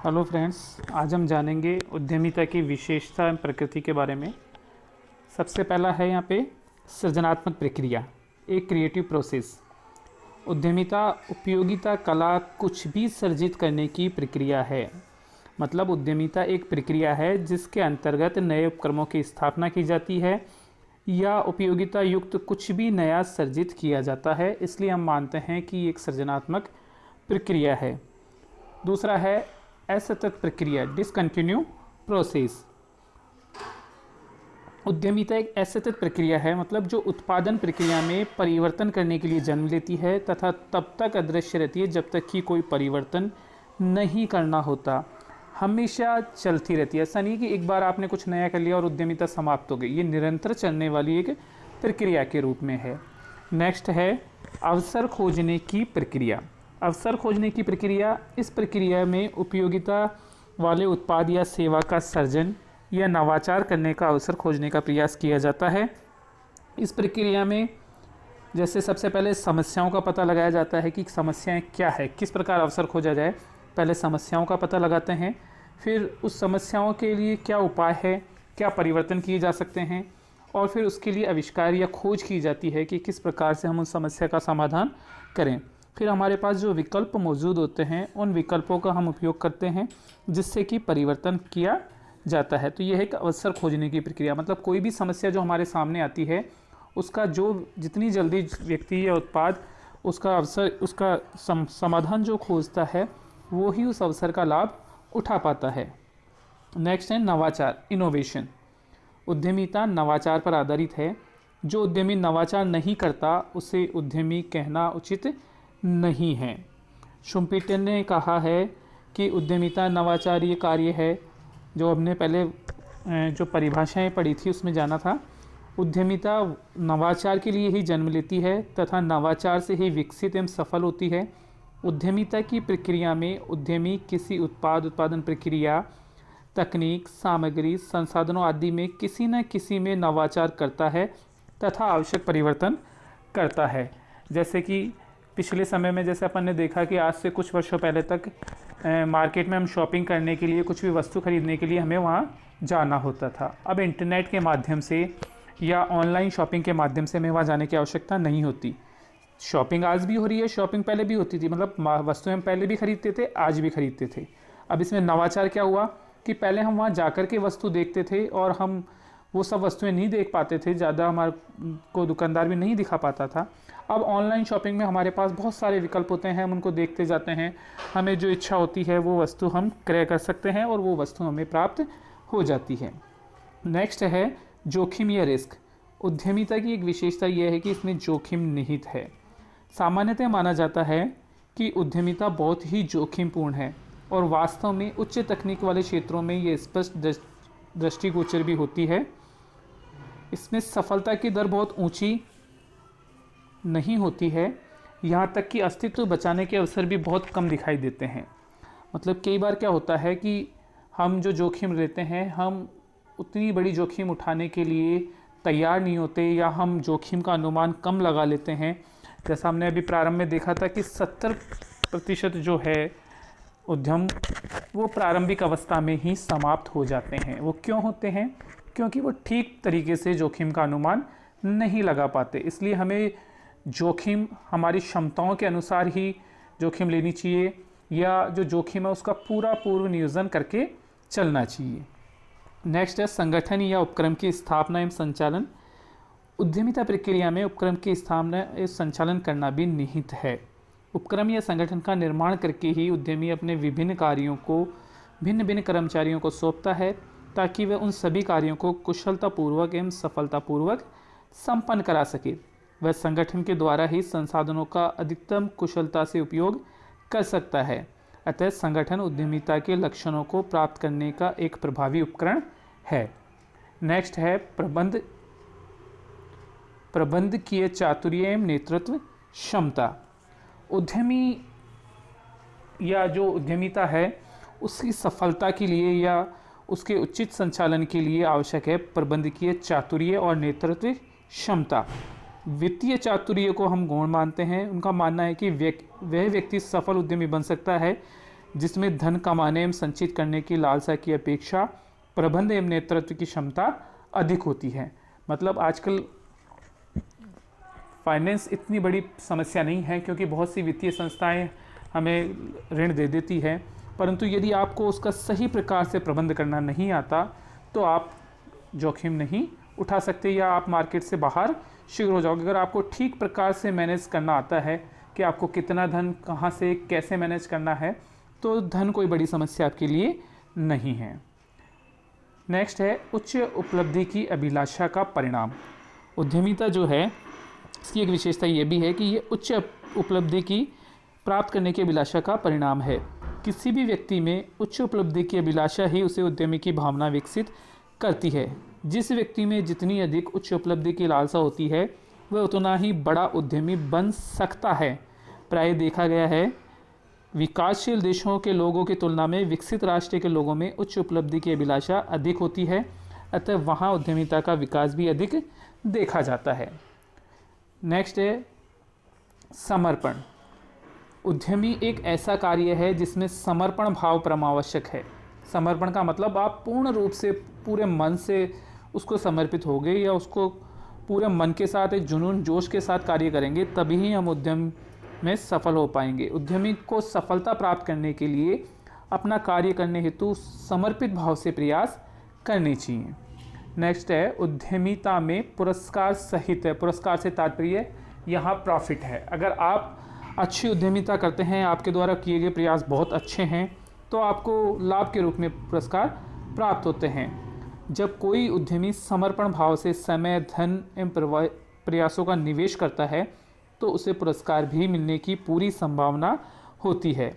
Hello friends, आज हम जानेंगे उद्यमिता की विशेषता एवं प्रकृति के बारे में। सबसे पहला है यहाँ पे सृजनात्मक प्रक्रिया, एक क्रिएटिव प्रोसेस। उद्यमिता उपयोगिता कला कुछ भी सर्जित करने की प्रक्रिया है। मतलब उद्यमिता एक प्रक्रिया है जिसके अंतर्गत नए उपक्रमों की स्थापना की जाती है या उपयोगिता युक्त कुछ भी नया सर्जित किया जाता है, इसलिए हम मानते हैं कि एक सृजनात्मक प्रक्रिया है। दूसरा है असतत प्रक्रिया, डिसकंटिन्यू प्रोसेस। उद्यमिता एक असतत प्रक्रिया है, मतलब जो उत्पादन प्रक्रिया में परिवर्तन करने के लिए जन्म लेती है तथा तब तक अदृश्य रहती है जब तक कि कोई परिवर्तन नहीं करना होता, हमेशा चलती रहती है। ऐसा नहीं कि एक बार आपने कुछ नया कर लिया और उद्यमिता समाप्त हो गई, ये निरंतर चलने वाली एक प्रक्रिया के रूप में है। नेक्स्ट है अवसर खोजने की प्रक्रिया। अवसर खोजने की प्रक्रिया, इस प्रक्रिया में उपयोगिता वाले उत्पाद या सेवा का सर्जन या नवाचार करने का अवसर खोजने का प्रयास किया जाता है। इस प्रक्रिया में जैसे सबसे पहले समस्याओं का पता लगाया जाता है कि समस्याएं क्या है, किस प्रकार अवसर खोजा जाए। पहले समस्याओं का पता लगाते हैं, फिर उस समस्याओं के लिए क्या उपाय है, क्या परिवर्तन किए जा सकते हैं, और फिर उसके लिए आविष्कार या खोज की जाती है कि किस प्रकार से हम उस समस्या का समाधान करें। फिर हमारे पास जो विकल्प मौजूद होते हैं उन विकल्पों का हम उपयोग करते हैं जिससे कि परिवर्तन किया जाता है। तो यह एक अवसर खोजने की प्रक्रिया, मतलब कोई भी समस्या जो हमारे सामने आती है उसका जो जितनी जल्दी व्यक्ति या उत्पाद उसका अवसर उसका समाधान जो खोजता है वो ही उस अवसर का लाभ उठा पाता है। नेक्स्ट है नवाचार, इनोवेशन। उद्यमिता नवाचार पर आधारित है। जो उद्यमी नवाचार नहीं करता उसे उद्यमी कहना उचित नहीं है। शुम्पीटर ने कहा है कि उद्यमिता नवाचारीय कार्य है। जो हमने पहले जो परिभाषाएं पढ़ी थी उसमें जाना था, उद्यमिता नवाचार के लिए ही जन्म लेती है तथा नवाचार से ही विकसित एवं सफल होती है। उद्यमिता की प्रक्रिया में उद्यमी किसी उत्पादन प्रक्रिया, तकनीक, सामग्री, संसाधनों आदि में किसी न किसी में नवाचार करता है तथा आवश्यक परिवर्तन करता है। जैसे कि पिछले समय में जैसे अपन ने देखा कि आज से कुछ वर्षों पहले तक मार्केट में हम शॉपिंग करने के लिए, कुछ भी वस्तु खरीदने के लिए हमें वहाँ जाना होता था। अब इंटरनेट के माध्यम से या ऑनलाइन शॉपिंग के माध्यम से हमें वहाँ जाने की आवश्यकता नहीं होती। शॉपिंग आज भी हो रही है, शॉपिंग पहले भी होती थी, मतलब वस्तुएं हम पहले भी खरीदते थे, आज भी खरीदते थे। अब इसमें नवाचार क्या हुआ कि पहले हम वहाँ जाकर के वस्तु देखते थे और हम वो सब वस्तुएं नहीं देख पाते थे, ज़्यादा हमारे को दुकानदार भी नहीं दिखा पाता था। अब ऑनलाइन शॉपिंग में हमारे पास बहुत सारे विकल्प होते हैं, हम उनको देखते जाते हैं, हमें जो इच्छा होती है वो वस्तु हम क्रय कर सकते हैं और वो वस्तु हमें प्राप्त हो जाती है। नेक्स्ट है जोखिम या रिस्क। उद्यमिता की एक विशेषता यह है कि इसमें जोखिम निहित है। सामान्यतः माना जाता है कि उद्यमिता बहुत ही जोखिमपूर्ण है और वास्तव में उच्च तकनीक वाले क्षेत्रों में ये स्पष्ट दृष्टिगोचर भी होती है। इसमें सफलता की दर बहुत ऊंची नहीं होती है, यहाँ तक कि अस्तित्व बचाने के अवसर भी बहुत कम दिखाई देते हैं। मतलब कई बार क्या होता है कि हम जो जोखिम लेते हैं, हम उतनी बड़ी जोखिम उठाने के लिए तैयार नहीं होते या हम जोखिम का अनुमान कम लगा लेते हैं। जैसा हमने अभी प्रारंभ में देखा था कि 70% जो है उद्यम वो प्रारंभिक अवस्था में ही समाप्त हो जाते हैं। वो क्यों होते हैं? क्योंकि वो ठीक तरीके से जोखिम का अनुमान नहीं लगा पाते। इसलिए हमें जोखिम हमारी क्षमताओं के अनुसार ही जोखिम लेनी चाहिए या जो जोखिम है उसका पूरा पूर्व नियोजन करके चलना चाहिए। नेक्स्ट है संगठन या उपक्रम की स्थापना एवं संचालन। उद्यमिता प्रक्रिया में उपक्रम की स्थापना एवं संचालन करना भी निहित है। उपक्रम या संगठन का निर्माण करके ही उद्यमी अपने विभिन्न कार्यों को भिन्न भिन्न कर्मचारियों को सौंपता है ताकि वह उन सभी कार्यों को कुशलतापूर्वक एवं सफलतापूर्वक संपन्न करा सके। वह संगठन के द्वारा ही संसाधनों का अधिकतम कुशलता से उपयोग कर सकता है। अतः संगठन उद्यमिता के लक्षणों को प्राप्त करने का एक प्रभावी उपकरण है। नेक्स्ट है प्रबंधकीय चातुर्य एवं नेतृत्व क्षमता। उद्यमी या जो उद्यमिता है उसकी सफलता के लिए या उसके उचित संचालन के लिए आवश्यक है प्रबंधकीय चातुर्य और नेतृत्व क्षमता। वित्तीय चातुर्य को हम गौण मानते हैं। उनका मानना है कि वह व्यक्ति सफल उद्यमी बन सकता है जिसमें धन कमाने एवं संचित करने की लालसा की अपेक्षा प्रबंध एवं नेतृत्व की क्षमता अधिक होती है। मतलब आजकल फाइनेंस इतनी बड़ी समस्या नहीं है, क्योंकि बहुत सी वित्तीय संस्थाएं हमें ऋण दे देती है, परंतु यदि आपको उसका सही प्रकार से प्रबंध करना नहीं आता तो आप जोखिम नहीं उठा सकते या आप मार्केट से बाहर शीघ्र हो जाओगे। अगर आपको ठीक प्रकार से मैनेज करना आता है कि आपको कितना धन कहाँ से कैसे मैनेज करना है, तो धन कोई बड़ी समस्या आपके लिए नहीं है। नेक्स्ट है उच्च उपलब्धि की अभिलाषा का परिणाम। उद्यमिता जो है इसकी एक विशेषता ये भी है कि ये उच्च उपलब्धि की प्राप्त करने की अभिलाषा का परिणाम है। किसी भी व्यक्ति में उच्च उपलब्धि की अभिलाषा ही उसे उद्यमी की भावना विकसित करती है। जिस व्यक्ति में जितनी अधिक उच्च उपलब्धि की लालसा होती है वह उतना ही बड़ा उद्यमी बन सकता है। प्राय देखा गया है विकासशील देशों के लोगों की तुलना में विकसित राष्ट्र के लोगों में उच्च उपलब्धि की अभिलाषा अधिक होती है, अतः वहाँ उद्यमिता का विकास भी अधिक देखा जाता है। नेक्स्ट है समर्पण। उद्यमी एक ऐसा कार्य है जिसमें समर्पण भाव परमावश्यक है। समर्पण का मतलब आप पूर्ण रूप से पूरे मन से उसको समर्पित होंगे या उसको पूरे मन के साथ एक जुनून जोश के साथ कार्य करेंगे, तभी ही हम उद्यम में सफल हो पाएंगे। उद्यमी को सफलता प्राप्त करने के लिए अपना कार्य करने हेतु समर्पित भाव से प्रयास करने चाहिए। नेक्स्ट है उद्यमिता में पुरस्कार सहित है। पुरस्कार से तात्पर्य यहाँ प्रॉफिट है। अगर आप अच्छी उद्यमिता करते हैं, आपके द्वारा किए गए प्रयास बहुत अच्छे हैं, तो आपको लाभ के रूप में पुरस्कार प्राप्त होते हैं। जब कोई उद्यमी समर्पण भाव से समय, धन एवं प्रयासों का निवेश करता है तो उसे पुरस्कार भी मिलने की पूरी संभावना होती है।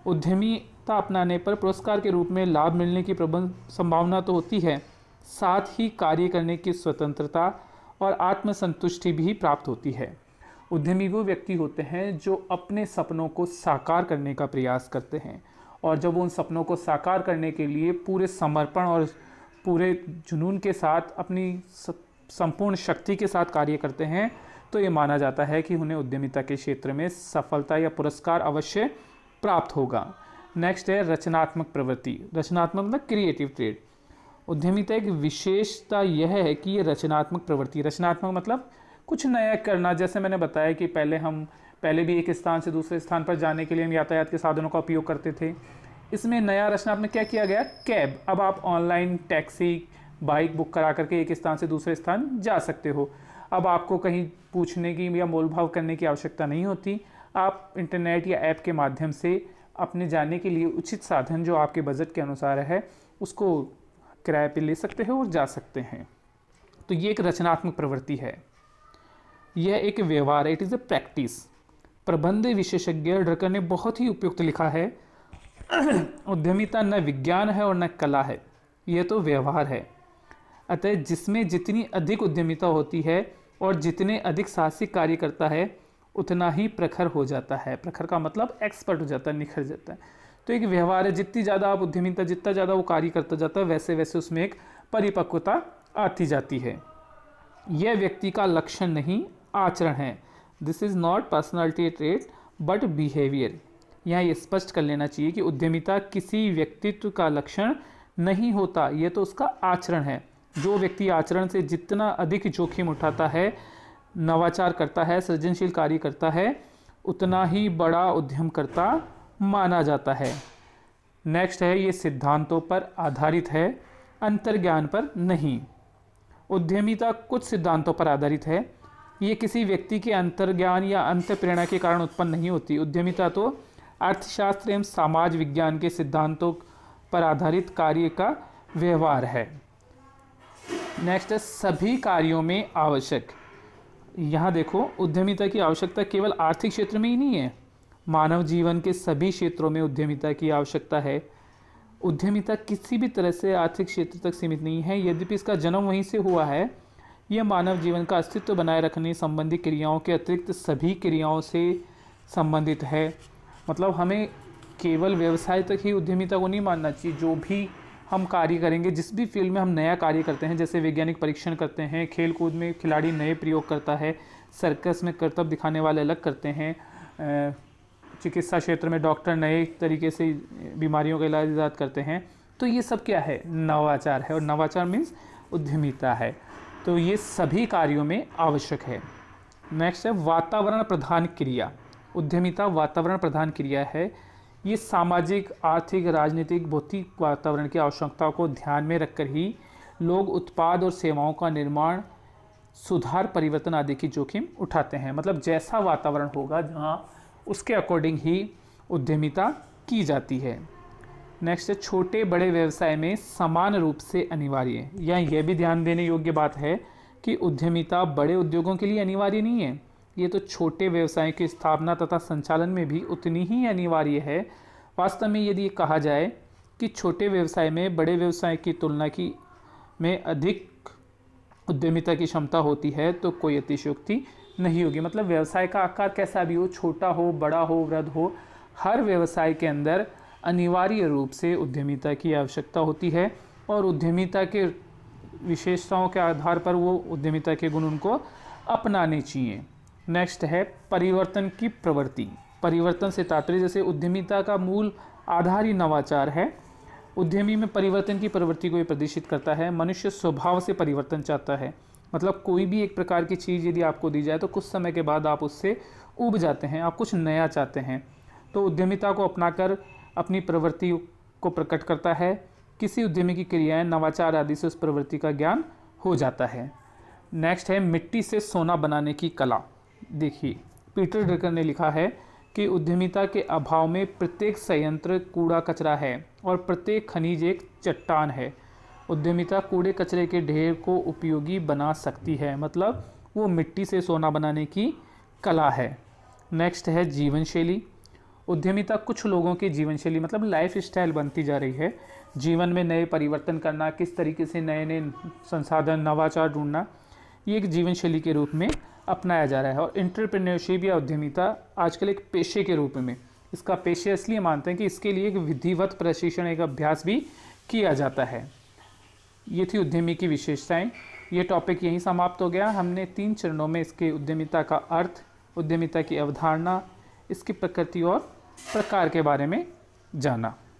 उद्यमिता अपनाने पर पुरस्कार के रूप में लाभ मिलने की प्रबल संभावना तो होती है, साथ ही कार्य करने की स्वतंत्रता और आत्मसंतुष्टि भी प्राप्त होती है। उद्यमी वो व्यक्ति होते हैं जो अपने सपनों को साकार करने का प्रयास करते हैं, और जब वो उन सपनों को साकार करने के लिए पूरे समर्पण और पूरे जुनून के साथ अपनी संपूर्ण शक्ति के साथ कार्य करते हैं, तो ये माना जाता है कि उन्हें उद्यमिता के क्षेत्र में सफलता या पुरस्कार अवश्य प्राप्त होगा। नेक्स्ट है रचनात्मक प्रवृत्ति। रचनात्मक मतलब क्रिएटिव ट्रेड। उद्यमिता एक विशेषता यह है कि ये रचनात्मक प्रवृत्ति, रचनात्मक मतलब कुछ नया करना। जैसे मैंने बताया कि पहले भी एक स्थान से दूसरे स्थान पर जाने के लिए हम यातायात के साधनों का उपयोग करते थे। इसमें नया रचनात्मक क्या किया गया? कैब। अब आप ऑनलाइन टैक्सी, बाइक बुक करा करके एक स्थान से दूसरे स्थान जा सकते हो। अब आपको कहीं पूछने की या मोल भाव करने की आवश्यकता नहीं होती। आप इंटरनेट या ऐप के माध्यम से अपने जाने के लिए उचित साधन जो आपके बजट के अनुसार है उसको किराए पे ले सकते हो और जा सकते हैं। तो ये एक रचनात्मक प्रवृत्ति है, यह एक व्यवहार है, इट इज़ अ प्रैक्टिस। प्रबंध विशेषज्ञ ड्रकर ने बहुत ही उपयुक्त लिखा है उद्यमिता न विज्ञान है और न कला है, यह तो व्यवहार है। अतः जिसमें जितनी अधिक उद्यमिता होती है और जितने अधिक साहसिक कार्य करता है उतना ही प्रखर हो जाता है। प्रखर का मतलब एक्सपर्ट हो जाता है, निखर जाता है। तो एक व्यवहार है, जितनी ज़्यादा आप उद्यमिता, जितना ज़्यादा वो कार्य करता जाता है वैसे वैसे उसमें एक परिपक्वता आती जाती है। यह व्यक्ति का लक्षण नहीं, आचरण है। This is not personality trait but behaviour. यहाँ ये स्पष्ट कर लेना चाहिए कि उद्यमिता किसी व्यक्तित्व का लक्षण नहीं होता, ये तो उसका आचरण है। जो व्यक्ति आचरण से जितना अधिक जोखिम उठाता है, नवाचार करता है, सृजनशील कार्य करता है, उतना ही बड़ा उद्यमकर्ता माना जाता है। नेक्स्ट है ये सिद्धांतों पर आधारित है, अंतर्ज्ञान पर नहीं। उद्यमिता कुछ सिद्धांतों पर आधारित है, ये किसी व्यक्ति के अंतर्ज्ञान या अंतःप्रेरणा के कारण उत्पन्न नहीं होती। उद्यमिता तो अर्थशास्त्र एवं समाज विज्ञान के सिद्धांतों पर आधारित कार्य का व्यवहार है। नेक्स्ट है सभी कार्यों में आवश्यक। यहाँ देखो उद्यमिता की आवश्यकता केवल आर्थिक क्षेत्र में ही नहीं है, मानव जीवन के सभी क्षेत्रों में उद्यमिता की आवश्यकता है। उद्यमिता किसी भी तरह से आर्थिक क्षेत्र तक सीमित नहीं है, यद्यपि इसका जन्म वहीं से हुआ है। यह मानव जीवन का अस्तित्व बनाए रखने संबंधी क्रियाओं के अतिरिक्त सभी क्रियाओं से संबंधित है। मतलब हमें केवल व्यवसाय तक ही उद्यमिता को नहीं मानना चाहिए। जो भी हम कार्य करेंगे, जिस भी फील्ड में हम नया कार्य करते हैं, जैसे वैज्ञानिक परीक्षण करते हैं, खेल कूद में खिलाड़ी नए प्रयोग करता है, सर्कस में करतब दिखाने वाले अलग करते हैं, चिकित्सा क्षेत्र में डॉक्टर नए तरीके से बीमारियों का इलाज ईजाद करते हैं। तो ये सब क्या है, नवाचार है, और नवाचार मीन्स उद्यमिता है। तो ये सभी कार्यों में आवश्यक है। नेक्स्ट है वातावरण प्रधान क्रिया। उद्यमिता वातावरण प्रधान क्रिया है। ये सामाजिक, आर्थिक, राजनीतिक, भौतिक वातावरण की आवश्यकताओं को ध्यान में रखकर ही लोग उत्पाद और सेवाओं का निर्माण, सुधार, परिवर्तन आदि की जोखिम उठाते हैं। मतलब जैसा वातावरण होगा जहाँ, उसके अकॉर्डिंग ही उद्यमिता की जाती है। नेक्स्ट है छोटे बड़े व्यवसाय में समान रूप से अनिवार्य है। या यह भी ध्यान देने योग्य बात है कि उद्यमिता बड़े उद्योगों के लिए अनिवार्य नहीं है, ये तो छोटे व्यवसाय की स्थापना तथा संचालन में भी उतनी ही अनिवार्य है। वास्तव में यदि कहा जाए कि छोटे व्यवसाय में बड़े व्यवसाय की तुलना की में अधिक उद्यमिता की क्षमता होती है तो कोई अतिशयोक्ति नहीं होगी। मतलब व्यवसाय का आकार कैसा भी हो, छोटा हो, बड़ा हो, वृहद हो, हर व्यवसाय के अंदर अनिवार्य रूप से उद्यमिता की आवश्यकता होती है, और उद्यमिता के विशेषताओं के आधार पर वो उद्यमिता के गुण उनको अपनाने चाहिए। नेक्स्ट है परिवर्तन की प्रवृत्ति। परिवर्तन से तात्पर्य, जैसे उद्यमिता का मूल आधार ही नवाचार है, उद्यमी में परिवर्तन की प्रवृत्ति को ये प्रदर्शित करता है। मनुष्य स्वभाव से परिवर्तन चाहता है। मतलब कोई भी एक प्रकार की चीज़ यदि आपको दी जाए तो कुछ समय के बाद आप उससे ऊब जाते हैं, आप कुछ नया चाहते हैं। तो उद्यमिता को अपनाकर अपनी प्रवृत्ति को प्रकट करता है। किसी उद्यमी की क्रियाएं, नवाचार आदि से उस प्रवृत्ति का ज्ञान हो जाता है। नेक्स्ट है मिट्टी से सोना बनाने की कला। देखिए पीटर ड्रकर ने लिखा है कि उद्यमिता के अभाव में प्रत्येक संयंत्र कूड़ा कचरा है और प्रत्येक खनिज एक चट्टान है। उद्यमिता कूड़े कचरे के ढेर को उपयोगी बना सकती है। मतलब वो मिट्टी से सोना बनाने की कला है। नेक्स्ट है जीवन शैली। उद्यमिता कुछ लोगों की जीवन शैली, मतलब लाइफ स्टाइल बनती जा रही है। जीवन में नए परिवर्तन करना, किस तरीके से नए नए संसाधन, नवाचार ढूंढना, ये एक जीवन शैली के रूप में अपनाया जा रहा है। और एंटरप्रेन्योरशिप या उद्यमिता आजकल एक पेशे के रूप में, इसका पेशे इसलिए मानते हैं कि इसके लिए एक विधिवत प्रशिक्षण, एक अभ्यास भी किया जाता है। ये थी उद्यमी की विशेषताएं। ये टॉपिक यहीं समाप्त हो गया। हमने 3 चरणों में इसके उद्यमिता का अर्थ, उद्यमिता की अवधारणा, इसकी प्रकृति और प्रकार के बारे में जाना।